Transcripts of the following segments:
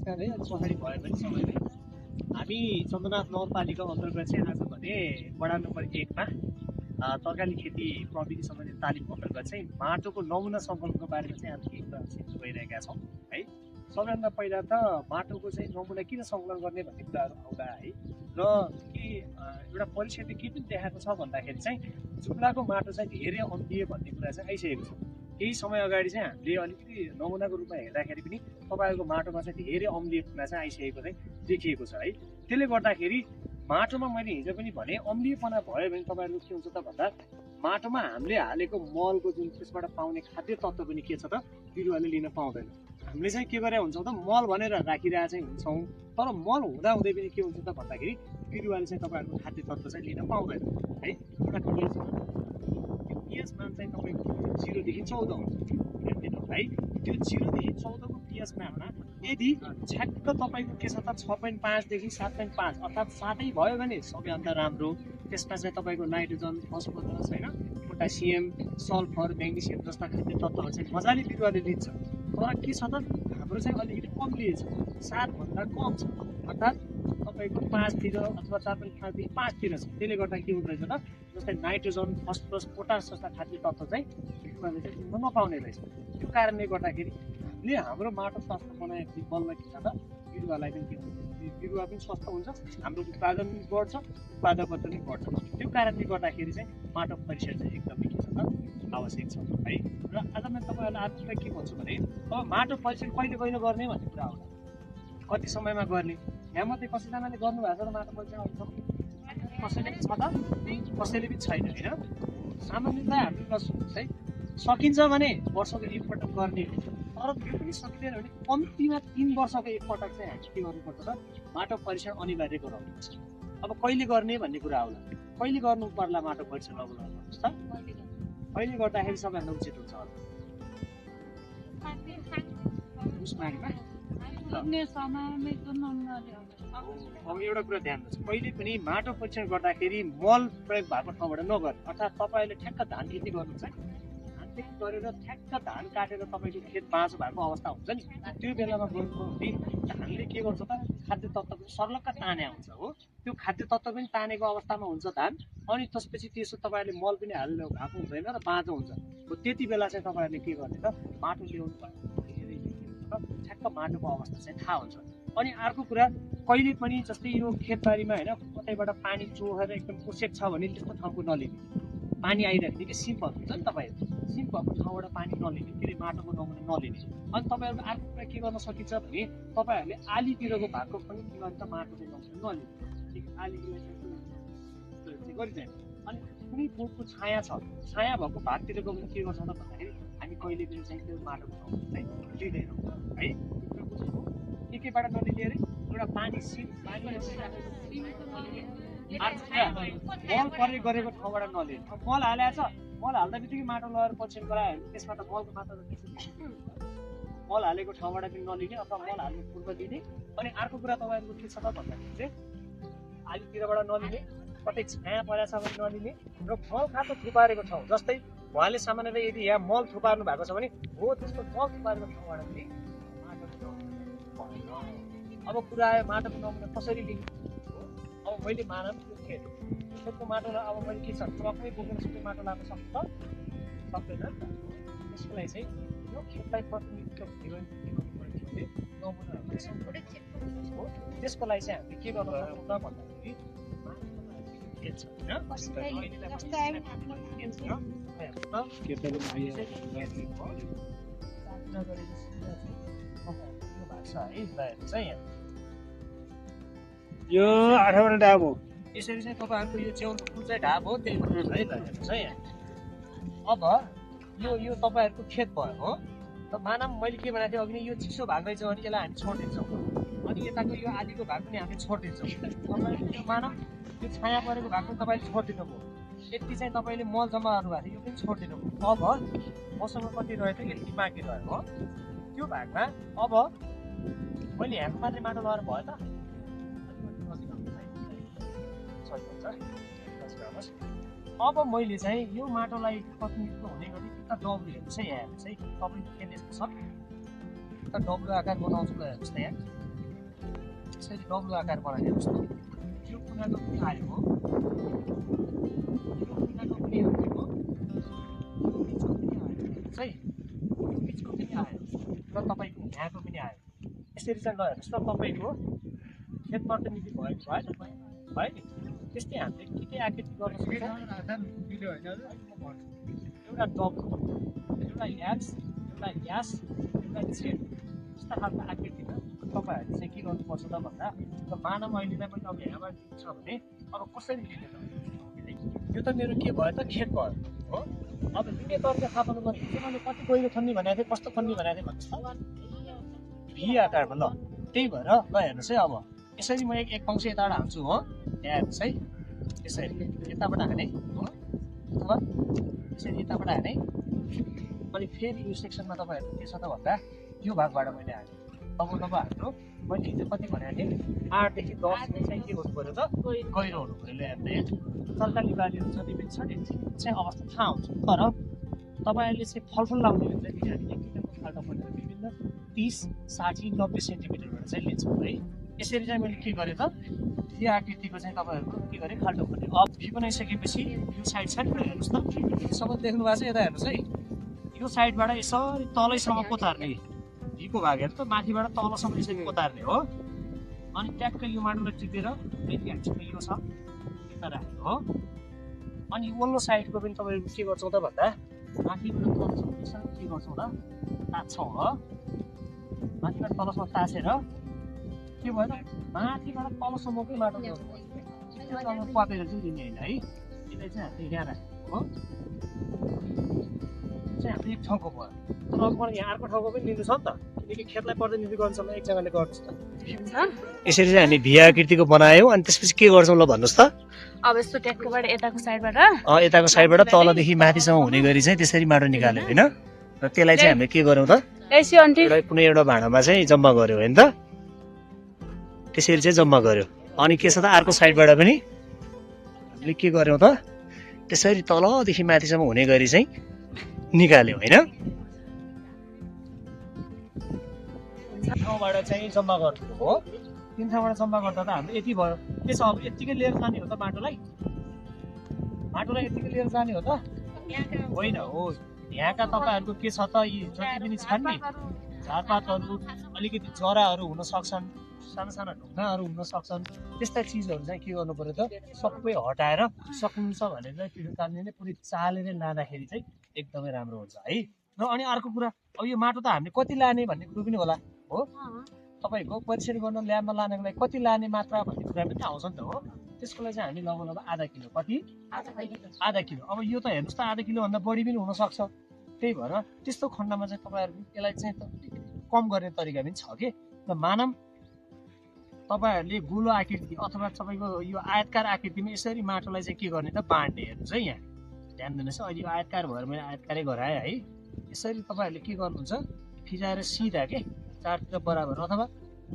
है पछाडि भए पनि समयमै हामी चन्द्रनाथ नगरपालिका अन्तर्गत चाहिँ आज भने वडा नम्बर 1 मा तरकारी खेती प्रविधि सम्बन्धी तालिम अन्तर्गत चाहिँ माटोको नमुना सङ्कलनको बारेमा चाहिँ हामी एकदम सिक्न गइरहेका छौँ है। सबैभन्दा पहिला त माटोको चाहिँ नमुना किन सङ्कलन गर्ने भन्ने कुराहरू आउँदा है र के एउटा परीक्षाले के पनि देखाएको छ भन्दाखेरि चाहिँ जुम्लाको माटो चाहिँ धेरै अम्लिए भन्ने कुरा चाहिँ आइसकेको छ। केही समय अगाडि चाहिँ हामीले अलिकति नमुनाको रूपमा हेर्दाखेरि पनि तपाईँहरूको माटोमा चाहिँ धेरै अम्लिएपना चाहिँ आइसकेको चाहिँ देखिएको छ है। त्यसले गर्दाखेरि माटोमा मैले हिजो पनि भने अम्लिएपना भयो भने तपाईँहरूको के हुन्छ त भन्दा माटोमा हामीले हालेको मलको जुन त्यसबाट पाउने खाद्य तत्त्व पनि के छ त बिरुवाले लिन पाउँदैन। हामीले चाहिँ के गरेर हुन्छौँ त मल भनेर राखिरहेको चाहिँ हुन्छौँ, तर मल हुँदा हुँदै पनि के हुन्छ त भन्दाखेरि बिरुवाले चाहिँ तपाईँहरूको खाद्य तत्त्व चाहिँ लिन पाउँदैन है। एउटा पिएच मान चाहिँ तपाईँको 0 देखि 14 हुन्छ है। त्यो 0 देखि 14 को पिएच मानमा यदि ठ्याक्क तपाईँको के छ त 6.5 देखि 7.5 अर्थात् 7 भयो भने सबैभन्दा राम्रो। त्यसमा चाहिँ तपाईँको नाइट्रोजन, फस्फोरस होइन, पोटासियम, सल्फर, म्याग्नेसियम जस्ता खाद्य तत्त्वहरू चाहिँ मजाले बिरुवाले लिन्छ। तर के छ त हाम्रो चाहिँ अलिकति कम्लिएछ, 7 भन्दा कम छ, अर्थात् तपाईँको 5 तिर अथवा 4.5 देखि 5 तिर छ। त्यसले गर्दा के हुँदो रहेछ त जस्तै नाइट्रोजन, फस्फोरस, पोटास जस्ता खाद्य तत्त्व चाहिँ बिरुवाले चाहिँ लिन नपाउने रहेछ। त्यो कारणले गर्दाखेरि हामीले हाम्रो माटो स्वास्थ्य बनाएको बलमा के छ त बिरुवालाई पनि के हुन्छ, बिरुवा पनि स्वस्थ हुन्छ, हाम्रो उत्पादन पनि बढ्छ, उत्पादकता पनि बढ्छ। त्यो कारणले गर्दाखेरि चाहिँ माटो परीक्षण चाहिँ एकदमै के छ त आवश्यक छ है। र आज म तपाईँहरूलाई अर्को कुरा के भन्छु भने अब माटो परीक्षण कहिले कहिले गर्ने भन्ने कुरा आउँदा कति समयमा गर्ने, यहाँमध्ये कसैजनाले गर्नुभएको छ र माटो परीक्षण अहिलेसम्म? कसैले छ त कसैले पनि छैन होइन। सामान्यतया हाम्रो है सकिन्छ भने वर्षको एकपटक गर्ने हो, तर त्यो पनि सकिँदैन भने कम्तीमा 3 वर्षको एकपटक चाहिँ हामी के गर्नुपर्छ त माटो परीक्षण अनिवार्य गराउनुपर्छ। अब कहिले गर्ने भन्ने कुरा आउला, कहिले गर्नु पर्ला माटो परीक्षण अब गर्नुहोस् त, कहिले गर्दाखेरि सबैभन्दा उचित हुन्छ होला? अब एउटा कुरा ध्यान दिनुहोस्, कहिले पनि माटो परीक्षण गर्दाखेरि मल प्रयोग भएको ठाउँबाट नगर्ने। अर्थात् तपाईँले ठ्याक्क धान खेती गर्नुहुन्छ, धान खेती गरेर ठ्याक्क धान काटेर तपाईँको खेत बाँझो भएको अवस्था हुन्छ नि, त्यो बेलामा गर्नुभयो भने धानले के गर्छ त खाद्य तत्त्व पनि सर्लक्क ताने हुन्छ हो। त्यो खाद्य तत्त्व पनि तानेको अवस्थामा हुन्छ धान, अनि त्यसपछि त्यसो तपाईँहरूले मल पनि हाल्नु भएको हुँदैन र बाँझो हुन्छ। हो त्यति बेला चाहिँ तपाईँहरूले के गर्ने त माटो ल्याउनु भयो, ठ्याक्क माटोको अवस्था चाहिँ थाहा हुन्छ। अनि अर्को कुरा कहिले पनि जस्तै यो खेतबारीमा होइन कतैबाट पानी चोहेर एकदम कोसेक छ भने त्यस्तो ठाउँको नलिने, पानी आइराख्ने कि सिम्पल हुन्छ नि तपाईँहरू, सिम्पलको ठाउँबाट पानी नलिने, फेरि माटोको नमुना नलिने। अनि तपाईँहरूको अर्को कुरा के गर्न सकिन्छ भने तपाईँहरूले आलीतिरको भएको पनि के गर्छ माटोको नमुना नलिने, ठिक आलीतिर चाहिँ गरिँदैन। अनि कुनै बोटको छाया छ, छाया भएको भागतिरको पनि के गर्छ त भन्दाखेरि हामी कहिले पनि चाहिँ त्यो माटोको नमुना चाहिँ लिँदैनौँ है। एकैबाट नलिने अरे एउटा पानी मल प्रयोग गरेको ठाउँबाट नलिने। मल हालेको छ, मल हाल्दा बित्तिकै माटो लगाएर परीक्षण गरायो भने त्यसमा त मलको मात्रा त मल हालेको ठाउँबाट पनि नलिने अथवा मल हाल्नु पूर्व लिने। अनि अर्को कुरा तपाईँहरूको के छ त भन्दाखेरि चाहिँ आलीतिरबाट नलिने, कतै छाया परेको छ भने नलिने, र मल खातो थुपारेको ठाउँ जस्तै उहाँले सामान्यतः यदि यहाँ मल थुपार्नु भएको छ भने हो त्यसको मल थुपारेको ठाउँबाट पनि माटोको नमुना। अब कुरा आयो माटोको नमुना कसरी लिने। अब मैले मानव खेतको माटोलाई अब मैले के छ ट्रकमै बोकेर सबै माटो लान सक्छ सक्दैन नि त। त्यसको लागि चाहिँ यो खेतलाई प्रतिनिधित्व भने नमुनाहरू हो। त्यसको लागि चाहिँ हामीले के गर्नु सक्छौँ त भन्दाखेरि यो 8वटा ढाब हो। यसरी चाहिँ तपाईँहरूको यो च्याउको फुल चाहिँ ढाब हो, त्यही है ल हेर्नुहोस् है यहाँ। अब यो तपाईँहरूको खेत भयो हो। त मानव मैले के भनेको थिएँ अघि नै यो चिसो भाग रहेछ भने यसलाई हामी छोडिदिन्छौँ, अनि यताको यो आलीको भाग पनि हामीले छोडिदिन्छौँ। तपाईँले यो मानव यो छाया परेको भाग पनि तपाईँले छोडिदिनु भयो, यति चाहिँ तपाईँले मल जम्मा गर्नुभएको थियो यो पनि छोडिदिनु भयो। अब मसँग कति रहेछ यति बाँकी रह्यो हो त्यो भागमा। अब मैले यहाँको मात्रै माटो लगाएर भयो त अब मैले चाहिँ यो माटोलाई प्रतिनिधित्व हुने गरी एउटा डब्लु हेर्नुहोस् है यहाँ हेर्नुहोस् है, तपाईँको खेल यस्तो छ एउटा डब्लु आकार बनाउँछु ल हेर्नुहोस् त यहाँ यसरी डब्लु आकार बनाइदिनुहोस् न। यो कुनाको पनि आयो हो, यो कुनाको पनि आयो हो, यो बिचको पनि आयो चाहिँ, यो बिचको पनि आयो र तपाईँको यहाँको पनि आयो। यसरी चाहिँ ल हेर्नुहोस् त, तपाईँको खेत प्रतिनिधि भयो कि भएन भयो नि। त्यस्तै हामीले के के आकृति गर्न सक्छौँ। एउटा डब्लु, एउटा एक्स, एउटा यास, एउटा जेड, यस्ता खालको आकृतिमा तपाईँहरूले चाहिँ के गर्नुपर्छ त भन्दा, मानव अहिलेलाई पनि अब यहाँबाट दिन्छ भने अब कसरी लिने त? यो त मेरो के भयो त, खेत भयो हो। अब लिने तरिका थाहा पाउनु पर्ने चाहिँ मैले कति गहिरो खन्ने भनेको थिएँ, कस्तो खन्ने भनेको थिएँ भन्नुहोस् त, भी आकारमा। ल त्यही भएर ल हेर्नुहोस् है, अब यसरी म एक अंश यताबाट हाल्छु हो, यहाँ हेर्नुहोस् है, यसरी यताबाट हाने हो, अथवा यसरी यताबाट हाने। अनि फेरि यो सेक्सनमा तपाईँहरू के छ त भन्दा, यो भागबाट मैले हालेँ। अब हाम्रो मैले हिजो कति भनेको थिएँ, 8 देखि 10 चाहिँ के गर्नु पऱ्यो त, गहिरो हुनु पऱ्यो। हेर्नु सरकारी बालीहरू जति पनि छ नि चाहिँ अवस्था थाहा हुन्छ। तर तपाईँहरूले चाहिँ फलफुल लाउने हो भने चाहिँ हामीले किनेको खाल्टो खोलेर विभिन्न 30, 60, 90 सेन्टिमिटरबाट चाहिँ लिन्छौँ है। यसरी चाहिँ मैले के गरेँ त, यो आकृतिको चाहिँ तपाईँहरूको के गरेँ, खाल्टो खोलेँ। अब भी बनाइसकेपछि यो साइड हेर्नुहोस् त, सबै देख्नु भएको छ, यता हेर्नुहोस् है, यो साइडबाट यसरी तलैसम्म कोतार्ने, भीको भाग हेर्नु त, माथिबाट तलसम्म यसरी कोतार्ने हो। अनि ट्याक्कै यो माटोलाई टिपेर फेरि हाल्छौँ, यो छ यता राख्ने हो। अनि वल्लो साइडको पनि तपाईँहरू के गर्छौँ त भन्दा, माथिबाट तलसम्म यसरी के गर्छौँ त, ताच्छौँ हो। माथिबाट तलसम्म ताछेर के भयो त, माथिबाट तलसम्मकै माटो पापेर चाहिँ दिने होइन है। यसलाई चाहिँ हामीले यहाँ राख्ने हो, चाहिँ हामीले एक ठाउँको भयो। तर अब मलाई यहाँ अर्को ठाउँको पनि लिनु छ नि त, किनकि खेतलाई प्रतिनिधि गर्छौँ एकजनाले गर्नुहोस् त। यसरी चाहिँ हामी भी आकृतिको बनायौँ। अनि त्यसपछि के गर्छौँ ल भन्नुहोस् त, अब यस्तो ट्याक्कोबाट यताको साइडबाट तलदेखि माथिसम्म हुने गरी चाहिँ त्यसरी माटो निकाल्यो होइन। र त्यसलाई चाहिँ हामीले के गऱ्यौँ त, कुनै एउटा भाँडामा चाहिँ जम्मा गऱ्यो होइन त, त्यसरी चाहिँ जम्मा गऱ्यो। अनि के छ त, अर्को साइडबाट पनि हामीले के गऱ्यौँ त, त्यसरी तलदेखि माथिसम्म हुने गरी चाहिँ निकाल्यौँ होइन। ठाउँबाट चाहिँ जम्मा गर्नु हो, 3 ठाउँबाट जम्मा गर्दा त हाम्रो यति भयो। के छ, अब यत्तिकै लिएर जाने हो त, माटोलाई यत्तिकै लिएर जाने हो त होइन हो। यहाँका तपाईँहरूको के छ त, यी जति पनि छन् नि झारपातहरू, अलिकति जराहरू हुन सक्छन्, साना साना ढुङ्गाहरू हुन सक्छन्, त्यस्ता चिजहरू चाहिँ के गर्नु पर्यो त, सबै हटाएर सक्नुहुन्छ भने चाहिँ त्यो कारणले नै पुरै चालेर लाँदाखेरि चाहिँ एकदमै राम्रो हुन्छ है। र अनि अर्को कुरा, अब यो माटो त हामीले कति लाने भन्ने कुरो पनि होला हो। तपाईँको परीक्षण गर्न ल्याबमा लानको लागि कति लाने मात्रा भन्ने कुरा पनि आउँछ नि त हो। त्यसको लागि चाहिँ हामी लगभग आधा किलो, कति आधा किलो। अब यो त हेर्नुहोस् त, आधा किलोभन्दा बढी पनि हुनसक्छ। त्यही भएर त्यस्तो खण्डमा चाहिँ तपाईँहरू यसलाई चाहिँ कम गर्ने तरिका पनि छ कि। र मानव तपाईँहरूले गोलो आकृति अथवा तपाईँको यो आयतकार आकृतिमा यसरी माटोलाई चाहिँ के गर्ने त, बाँड्ने। हेर्नुहोस् है, यहाँ ध्यान दिनुहोस् है, अहिले यो आयतकार भएर मैले आयतकारै गराएँ है। यसरी तपाईँहरूले के गर्नुहुन्छ, फिजाएर सिधा के चारतिर बराबर, अथवा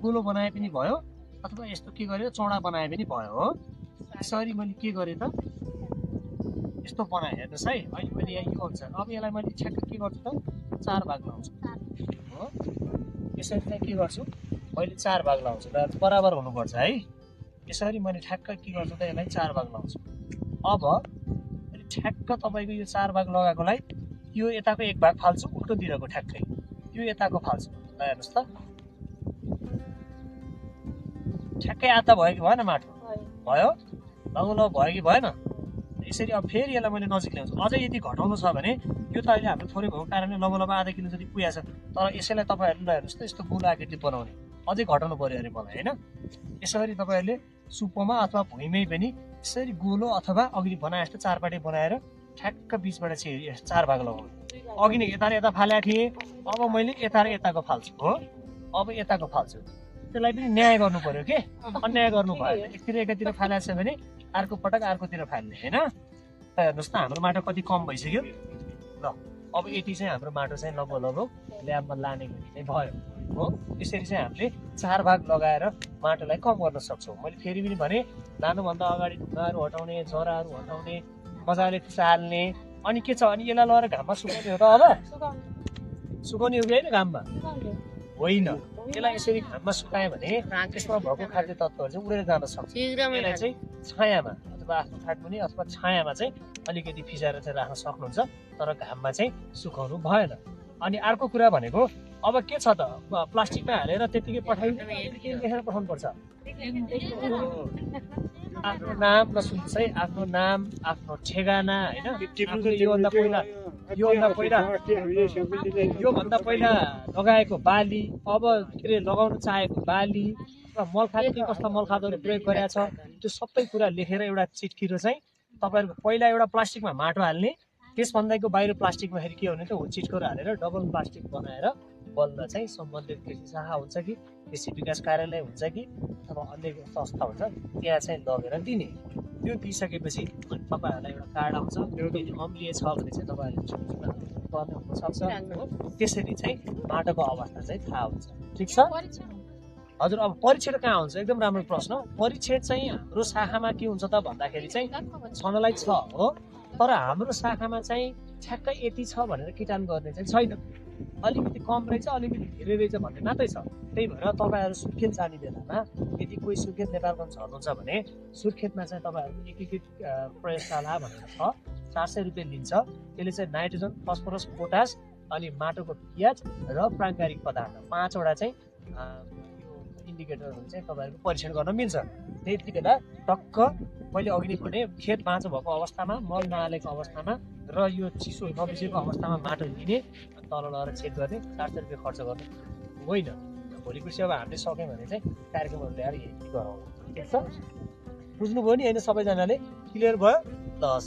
गोलो बनाए पनि भयो, अथवा यस्तो के गरेर चौडा बनाए पनि भयो हो। यसरी मैले के गरेँ त, यस्तो बनाएँ। हेर्नुहोस् है, अहिले मैले यहाँ यो हुन्छ। अब यसलाई मैले ठ्याक्क के गर्छु त, 4 भाग लाउँछु हो। यसरी चाहिँ के गर्छु, मैले 4 भाग लाउँछु र बराबर हुनुपर्छ है। यसरी मैले ठ्याक्क के गर्छु त, यसलाई 4 भाग लाउँछु। अब ठ्याक्क तपाईँको यो 4 भाग लगाएकोलाई यो यताको 1 भाग फाल्छु, उल्टोतिरको ठ्याक्कै यो यताको फाल्छु। ल हेर्नुहोस् त, ठ्याक्कै आधा भयो कि भएन, माटो भयो, लगभग भयो कि भएन। यसरी अब फेरि यसलाई मैले नजिक ल्याउँछु। अझै यदि घटाउनु छ भने यो त अहिले हाम्रो थोरै भएको कारणले लगभग आधा किलो जति पुगेको छ। तर यसैलाई तपाईँहरूले हेर्नुहोस् त, यस्तो गोलो आकृति बनाउने अझै घटाउनु पऱ्यो अरे मलाई होइन। यसरी तपाईँहरूले सुप्पोमा अथवा भुइँमै पनि यसरी गोलो अथवा अघि बनाए जस्तो 4 पाटे बनाएर ठ्याक्क बिचबाट चाहिँ 4 भाग लगाउनु। अघि नै यता र यता फालेको थिएँ, अब मैले यता र यताको फाल्छु हो। अब यताको फाल्छु, त्यसलाई पनि न्याय गर्नु पर्यो के, अन्याय गर्नु भयो। एकतिर एकातिर फालेको छ भने अर्को पटक अर्कोतिर फाल्ने होइन। हेर्नुहोस् त, हाम्रो माटो कति कम भइसक्यो ल। अब यति चाहिँ हाम्रो माटो चाहिँ लगभग ल्याबमा लाने गरी चाहिँ भयो हो। यसरी चाहिँ हामीले 4 भाग लगाएर माटोलाई कम गर्न सक्छौँ। मैले फेरि पनि भने, लानुभन्दा अगाडि ढुङ्गाहरू हटाउने, जराहरू हटाउने, मजाले चाल्ने। अनि के छ, अनि यसलाई लगाएर घाममा सुकाउने हो त। अब सुकाउने हो कि होइन घाममा, होइन। यसलाई यसरी घाममा सुकायो भने त्यसमा भएको खाद्य तत्त्वहरू चाहिँ उडेर जान सक्छ। यसलाई चाहिँ छायामा अथवा आफ्नो खाटमुनि अथवा छायामा चाहिँ अलिकति फिजाएर चाहिँ राख्न सक्नुहुन्छ, तर घाममा चाहिँ सुकाउनु भएन। अनि अर्को कुरा भनेको अब के छ त, प्लास्टिकमा हालेर त्यतिकै के लेखेर पठाउनु पर्छ? आफ्नो नाम नसुन्नुहोस् है, आफ्नो नाम, आफ्नो ठेगाना होइन, योभन्दा पहिला लगाएको बाली, अब के अरे लगाउन चाहेको बाली र मलखाद के कस्ता मलखादहरू प्रयोग गरेका छ त्यो सबै कुरा लेखेर एउटा चिठ्ठी र चाहिँ तपाईँहरूको पहिला एउटा प्लास्टिकमा माटो हाल्ने, त्यसभन्दाको बाहिर प्लास्टिकमा फेरि के हुने त हो चिटकोर हालेर डबल प्लास्टिक बनाएर बल्न चाहिँ सम्बन्धित कृषि शाखा हुन्छ कि कृषि विकास कार्यालय हुन्छ कि अथवा अन्य संस्था हुन्छ त्यहाँ चाहिँ लगेर दिने। त्यो दिइसकेपछि तपाईँहरूलाई एउटा कार्ड आउँछ, अम्लीय छ भने चाहिँ तपाईँहरूले पर्ने हुनसक्छ। त्यसरी चाहिँ माटोको अवस्था चाहिँ थाहा हुन्छ। ठिक छ हजुर। अब परीक्षण कहाँ हुन्छ? एकदम राम्रो प्रश्न। परीक्षण चाहिँ हाम्रो शाखामा के हुन्छ त भन्दाखेरि चाहिँ छनलाई छ हो, तर हाम्रो शाखामा चाहिँ ठ्याक्कै यति छ भनेर किटान गर्ने चाहिँ छैन। अलिकति कम रहेछ, अलिकति धेरै रहेछ भन्ने मात्रै छ। त्यही भएर तपाईँहरू सुर्खेत जाने बेलामा यदि कोही सुर्खेत नेपालगञ्ज झर्नुहुन्छ भने सुर्खेतमा चाहिँ तपाईँहरूको एकीकृत प्रयोगशाला भनेर छ, 400 रुपियाँ लिन्छ। त्यसले चाहिँ नाइट्रोजन, फस्फरस, पोटास अनि माटोको पिएच र प्राङ्गारिक पदार्थ 5 वटा चाहिँ इन्डिकेटरहरू चाहिँ तपाईँहरूको परीक्षण गर्न मिल्छ। त्यति बेला टक्क मैले अघि नै भने खेत बाँझो भएको अवस्थामा, मल नहालेको अवस्थामा र यो चिसो नबिसेको अवस्थामा माटो लिने, तल लगेर चेक गर्ने, 400 रुपियाँ खर्च गर्ने होइन। भोलि पर्सि अब हामीले सक्यौँ भने चाहिँ कार्यक्रमहरू ल्याएर यही गराउँ। ठिक छ, बुझ्नुभयो नि होइन? सबैजनाले क्लियर भयो? लस।